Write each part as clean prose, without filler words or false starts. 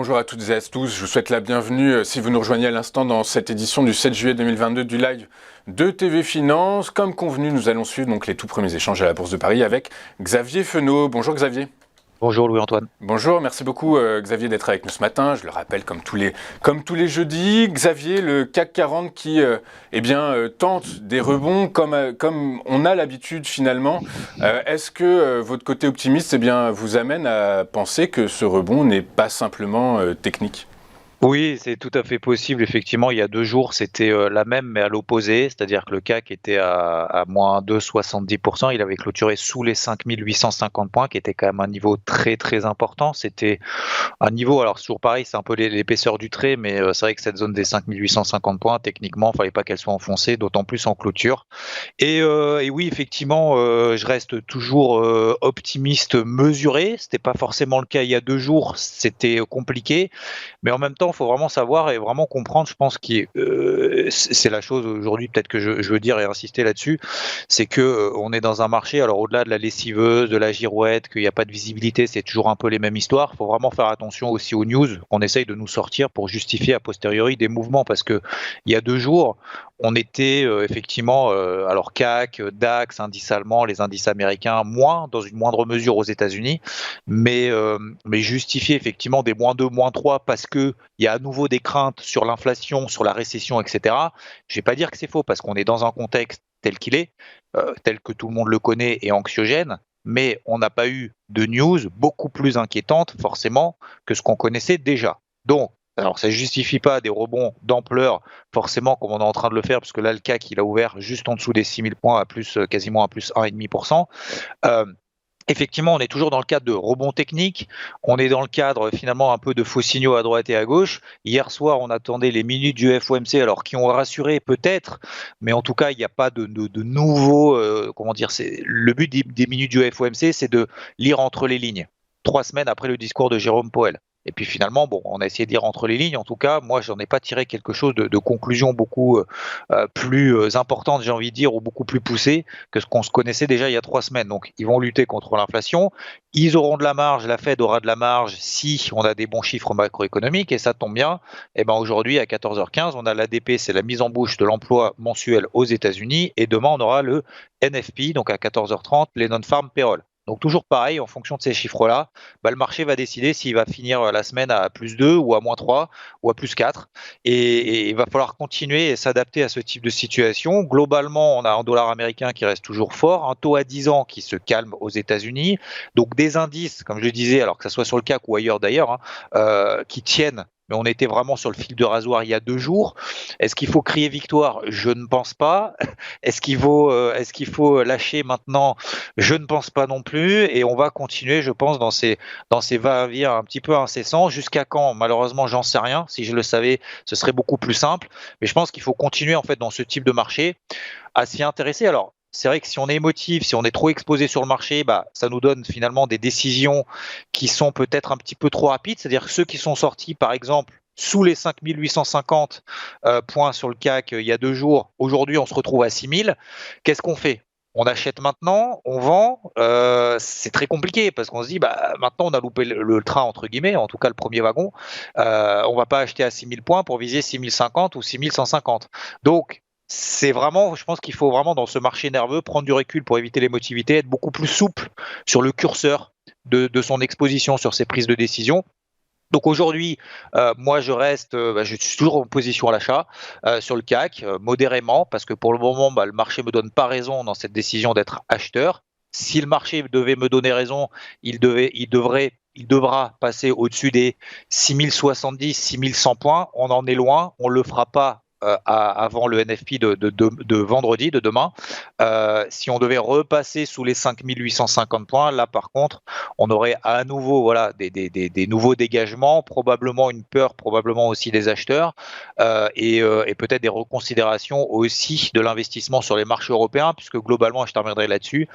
bonjour à toutes et à tous, je vous souhaite la bienvenue si vous nous rejoignez à l'instant dans cette édition du 7 juillet 2022 du live de TV Finance. Comme convenu, nous allons suivre donc les tout premiers échanges à la Bourse de Paris avec Xavier Fenot. Bonjour Xavier. Bonjour Louis-Antoine. Bonjour, merci beaucoup Xavier d'être avec nous ce matin. Je le rappelle comme tous les jeudis. Xavier, le CAC 40 qui tente des rebonds comme on a l'habitude finalement. Est-ce que votre côté optimiste vous amène à penser que ce rebond n'est pas simplement technique ? Oui, c'est tout à fait possible. Effectivement, il y a 2 jours, c'était la même, mais à l'opposé. C'est-à-dire que le CAC était à moins 2,70%. Il avait clôturé sous les 5850 points, qui était quand même un niveau très, très important. C'était un niveau, alors c'est toujours pareil, c'est un peu l'épaisseur du trait, mais c'est vrai que cette zone des 5850 points, techniquement, il ne fallait pas qu'elle soit enfoncée, d'autant plus en clôture. Et oui, effectivement, je reste toujours optimiste mesuré. C'était pas forcément le cas il y a 2 jours, c'était compliqué. Mais en même temps, il faut vraiment savoir et vraiment comprendre, je pense que c'est la chose aujourd'hui peut-être que je veux dire et insister là-dessus, c'est que on est dans un marché, alors au-delà de la lessiveuse, de la girouette, qu'il n'y a pas de visibilité, c'est toujours un peu les mêmes histoires. Il faut vraiment faire attention aussi aux news qu'on essaye de nous sortir pour justifier a posteriori des mouvements, parce que il y a 2 jours, on était effectivement, alors CAC, DAX, indice allemand, les indices américains, dans une moindre mesure aux États-Unis, mais justifier effectivement des -2, -3 parce que il y a à nouveau des craintes sur l'inflation, sur la récession, etc. Je vais pas dire que c'est faux parce qu'on est dans un contexte tel qu'il est, tel que tout le monde le connaît et anxiogène, mais on n'a pas eu de news beaucoup plus inquiétantes forcément que ce qu'on connaissait déjà. Donc, alors ça ne justifie pas des rebonds d'ampleur forcément comme on est en train de le faire, parce que là le CAC il a ouvert juste en dessous des 6000 points à plus, quasiment à plus 1,5%. Effectivement, on est toujours dans le cadre de rebond technique, on est dans le cadre finalement un peu de faux signaux à droite et à gauche. Hier soir, on attendait les minutes du FOMC, alors qui ont rassuré peut-être, mais en tout cas, il n'y a pas de nouveau, le but des minutes du FOMC, c'est de lire entre les lignes, 3 semaines après le discours de Jérôme Powell. Et puis finalement, on a essayé de lire entre les lignes. En tout cas, moi, j'en ai pas tiré quelque chose de conclusion beaucoup plus importante, j'ai envie de dire, ou beaucoup plus poussée que ce qu'on se connaissait déjà il y a 3 semaines. Donc, ils vont lutter contre l'inflation. Ils auront de la marge, la Fed aura de la marge si on a des bons chiffres macroéconomiques, et ça tombe bien. Et aujourd'hui, à 14h15, on a l'ADP, c'est la mise en bouche de l'emploi mensuel aux États-Unis, et demain, on aura le NFP, donc à 14h30, les non-farm payroll. Donc toujours pareil, en fonction de ces chiffres-là, le marché va décider s'il va finir la semaine à +2 ou à -3 ou à +4. Et il va falloir continuer et s'adapter à ce type de situation. Globalement, on a un dollar américain qui reste toujours fort, un taux à 10 ans qui se calme aux États-Unis. Donc des indices, comme je le disais, alors que ce soit sur le CAC ou ailleurs d'ailleurs, qui tiennent. Mais on était vraiment sur le fil de rasoir il y a 2 jours. Est-ce qu'il faut crier victoire? Je ne pense pas. Est-ce qu'il faut lâcher maintenant? Je ne pense pas non plus. Et on va continuer, je pense, dans ces va-et-vient un petit peu incessants. Jusqu'à quand? Malheureusement, j'en sais rien. Si je le savais, ce serait beaucoup plus simple. Mais je pense qu'il faut continuer en fait dans ce type de marché à s'y intéresser. Alors, c'est vrai que si on est émotif, si on est trop exposé sur le marché, ça nous donne finalement des décisions qui sont peut-être un petit peu trop rapides. C'est-à-dire que ceux qui sont sortis, par exemple, sous les 5850 points sur le CAC il y a 2 jours, aujourd'hui on se retrouve à 6000. Qu'est-ce qu'on fait? On achète maintenant, on vend, c'est très compliqué parce qu'on se dit maintenant on a loupé le train entre guillemets, en tout cas le premier wagon, on va pas acheter à 6000 points pour viser 6050 ou 6150. Donc c'est vraiment, je pense qu'il faut vraiment dans ce marché nerveux prendre du recul pour éviter l'émotivité, être beaucoup plus souple sur le curseur de son exposition sur ses prises de décision. Donc aujourd'hui, moi je reste, je suis toujours en position à l'achat sur le CAC, modérément, parce que pour le moment, le marché me donne pas raison dans cette décision d'être acheteur. Si le marché devait me donner raison, il devra passer au-dessus des 6070, 6100 points. On en est loin, on le fera pas avant le NFP de vendredi, de demain. Si on devait repasser sous les 5850 points, là par contre, on aurait à nouveau des nouveaux dégagements, probablement une peur, probablement aussi des acheteurs, et peut-être des reconsidérations aussi de l'investissement sur les marchés européens, puisque globalement, je terminerai là-dessus,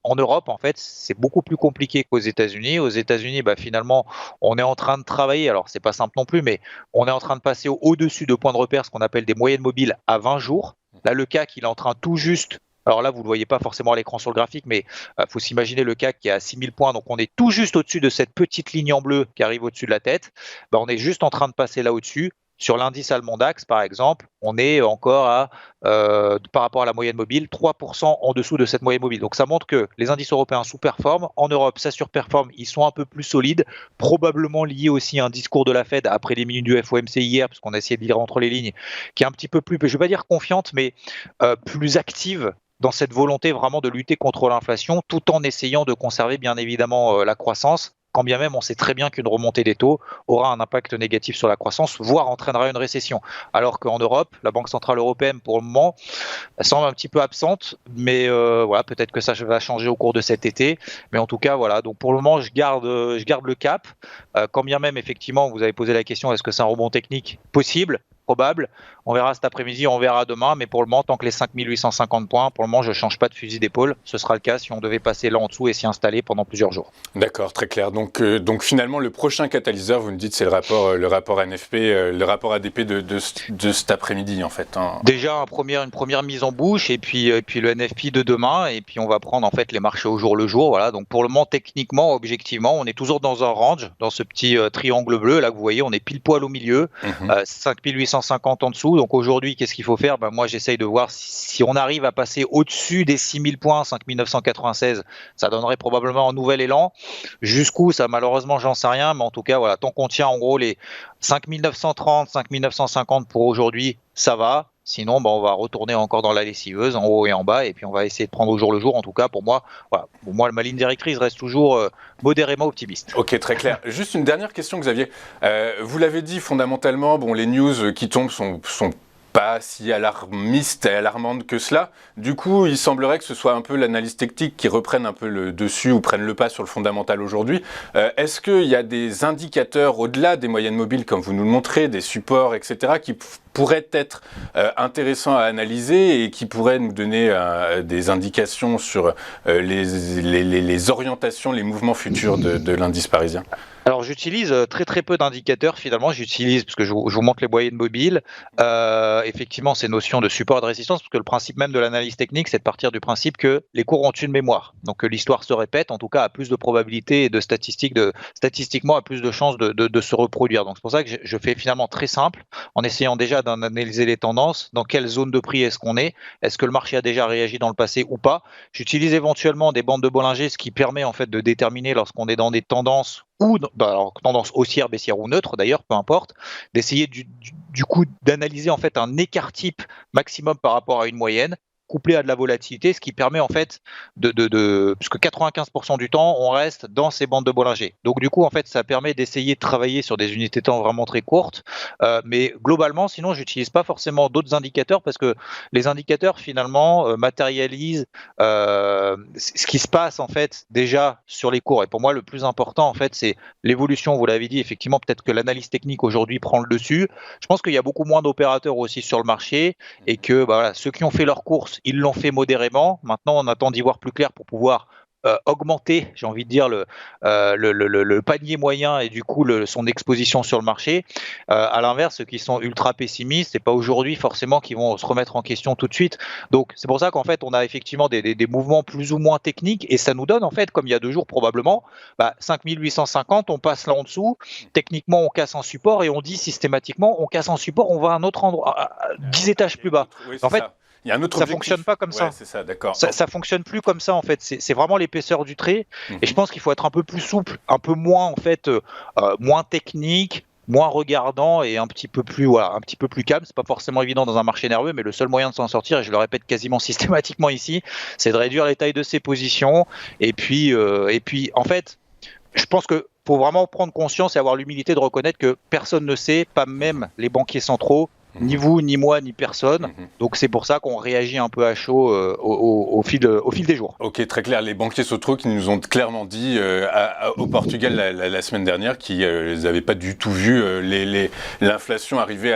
en Europe, en fait, c'est beaucoup plus compliqué qu'aux États-Unis. Aux États-Unis, finalement, on est en train de travailler, alors c'est pas simple non plus, mais on est en train de passer au-dessus de points de repère, ce qu'on appelle des moyennes mobiles à 20 jours. Là, le CAC, il est en train tout juste Alors là, vous ne le voyez pas forcément à l'écran sur le graphique, mais faut s'imaginer le CAC qui est à 6000 points, donc on est tout juste au-dessus de cette petite ligne en bleu qui arrive au-dessus de la tête. On est juste en train de passer là au-dessus. Sur l'indice allemand DAX, par exemple, on est encore par rapport à la moyenne mobile, 3% en dessous de cette moyenne mobile. Donc ça montre que les indices européens sous-performent. En Europe, ça surperforme. Ils sont un peu plus solides, probablement liés aussi à un discours de la Fed après les minutes du FOMC hier, parce qu'on a essayé de lire entre les lignes, qui est un petit peu plus, je ne vais pas dire confiante, mais plus active dans cette volonté vraiment de lutter contre l'inflation, tout en essayant de conserver bien évidemment la croissance. Quand bien même on sait très bien qu'une remontée des taux aura un impact négatif sur la croissance, voire entraînera une récession. Alors qu'en Europe, la Banque Centrale Européenne, pour le moment, semble un petit peu absente, mais voilà, peut-être que ça va changer au cours de cet été. Mais en tout cas, voilà, donc pour le moment, je garde le cap. Quand bien même, effectivement, vous avez posé la question, est-ce que c'est un rebond technique possible ? Probable. On verra cet après-midi, on verra demain, mais pour le moment, tant que les 5850 points, pour le moment, je ne change pas de fusil d'épaule. Ce sera le cas si on devait passer là en dessous et s'y installer pendant plusieurs jours. D'accord, très clair. Donc finalement, le prochain catalyseur, vous me dites, c'est le rapport NFP, le rapport ADP de cet après-midi, en fait. Hein. Déjà, une première mise en bouche, et puis le NFP de demain, et puis on va prendre en fait les marchés au jour le jour. Voilà. Donc pour le moment, techniquement, objectivement, on est toujours dans un range, dans ce petit triangle bleu. Là, que vous voyez, on est pile poil au milieu, 5850 en dessous. Donc aujourd'hui, qu'est-ce qu'il faut faire ? Moi, j'essaye de voir si on arrive à passer au-dessus des 6000 points, 5996, ça donnerait probablement un nouvel élan. Jusqu'où, ça malheureusement, j'en sais rien, mais en tout cas, voilà, tant qu'on tient en gros les 5930, 5950 pour aujourd'hui, ça va. Sinon, on va retourner encore dans la lessiveuse, en haut et en bas, et puis on va essayer de prendre au jour le jour. En tout cas, pour moi, voilà. Pour moi, ma ligne directrice reste toujours modérément optimiste. Ok, très clair. Juste une dernière question, Xavier. Vous l'avez dit, fondamentalement, les news qui tombent sont pas si alarmiste et alarmante que cela. Du coup, il semblerait que ce soit un peu l'analyse technique qui reprenne un peu le dessus ou prenne le pas sur le fondamental aujourd'hui. Est-ce qu'il y a des indicateurs au-delà des moyennes mobiles, comme vous nous le montrez, des supports, etc., qui pourraient être intéressants à analyser et qui pourraient nous donner des indications sur les orientations, les mouvements futurs de l'indice parisien ? Alors j'utilise très très peu d'indicateurs finalement, j'utilise, parce que je vous montre les moyennes mobiles, effectivement ces notions de support et de résistance, parce que le principe même de l'analyse technique, c'est de partir du principe que les cours ont une mémoire, donc que l'histoire se répète, en tout cas a plus de probabilité et de statistiquement a plus de chances de se reproduire. Donc c'est pour ça que je fais finalement très simple, en essayant déjà d'analyser les tendances, dans quelle zone de prix est-ce qu'on est-ce que le marché a déjà réagi dans le passé ou pas. J'utilise éventuellement des bandes de Bollinger, ce qui permet en fait de déterminer lorsqu'on est dans des tendances ou alors, tendance haussière, baissière ou neutre d'ailleurs, peu importe, d'essayer du coup d'analyser en fait un écart type maximum par rapport à une moyenne, couplé à de la volatilité, ce qui permet en fait puisque 95% du temps, on reste dans ces bandes de Bollinger. Donc du coup, en fait, ça permet d'essayer de travailler sur des unités de temps vraiment très courtes, mais globalement, sinon, j'utilise pas forcément d'autres indicateurs parce que les indicateurs finalement matérialisent ce qui se passe en fait déjà sur les cours. Et pour moi, le plus important en fait, c'est l'évolution. Vous l'avez dit, effectivement, peut-être que l'analyse technique aujourd'hui prend le dessus. Je pense qu'il y a beaucoup moins d'opérateurs aussi sur le marché et que voilà, ceux qui ont fait leurs courses, ils l'ont fait modérément. Maintenant, on attend d'y voir plus clair pour pouvoir augmenter, j'ai envie de dire, le panier moyen et du coup son exposition sur le marché. À l'inverse, ceux qui sont ultra pessimistes, c'est pas aujourd'hui forcément qu'ils vont se remettre en question tout de suite. Donc c'est pour ça qu'en fait, on a effectivement des mouvements plus ou moins techniques et ça nous donne en fait, comme il y a 2 jours probablement, 5850, on passe là en dessous. Techniquement, on casse un support et on dit systématiquement, on casse un support, on va à un autre endroit, 10 étages plus bas. Oui, en fait, ça. Il y a un autre ça objectif. Fonctionne pas comme ça. C'est ça, d'accord. Ça fonctionne plus comme ça en fait. C'est vraiment l'épaisseur du trait. Et je pense qu'il faut être un peu plus souple, un peu moins en fait, moins technique, moins regardant et un petit peu plus calme. C'est pas forcément évident dans un marché nerveux, mais le seul moyen de s'en sortir, et je le répète quasiment systématiquement ici, c'est de réduire les tailles de ses positions. Et puis en fait, je pense que faut vraiment prendre conscience et avoir l'humilité de reconnaître que personne ne sait, pas même les banquiers centraux. Ni vous, ni moi, ni personne. Donc c'est pour ça qu'on réagit un peu à chaud au fil des jours. Ok, très clair. Les banquiers centraux qui nous ont clairement dit au Portugal la semaine dernière qu'ils n'avaient pas du tout vu l'inflation arriver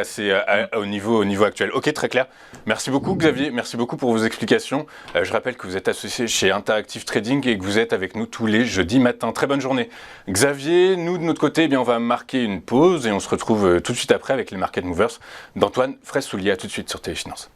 au niveau actuel. Ok, très clair. Merci beaucoup Xavier, merci beaucoup pour vos explications. Je rappelle que vous êtes associé chez Interactive Trading et que vous êtes avec nous tous les jeudis matins. Très bonne journée. Xavier, nous de notre côté, on va marquer une pause et on se retrouve tout de suite après avec les Market Movers d'Antoine Fraisse-Soulier. À tout de suite sur Téléfinance.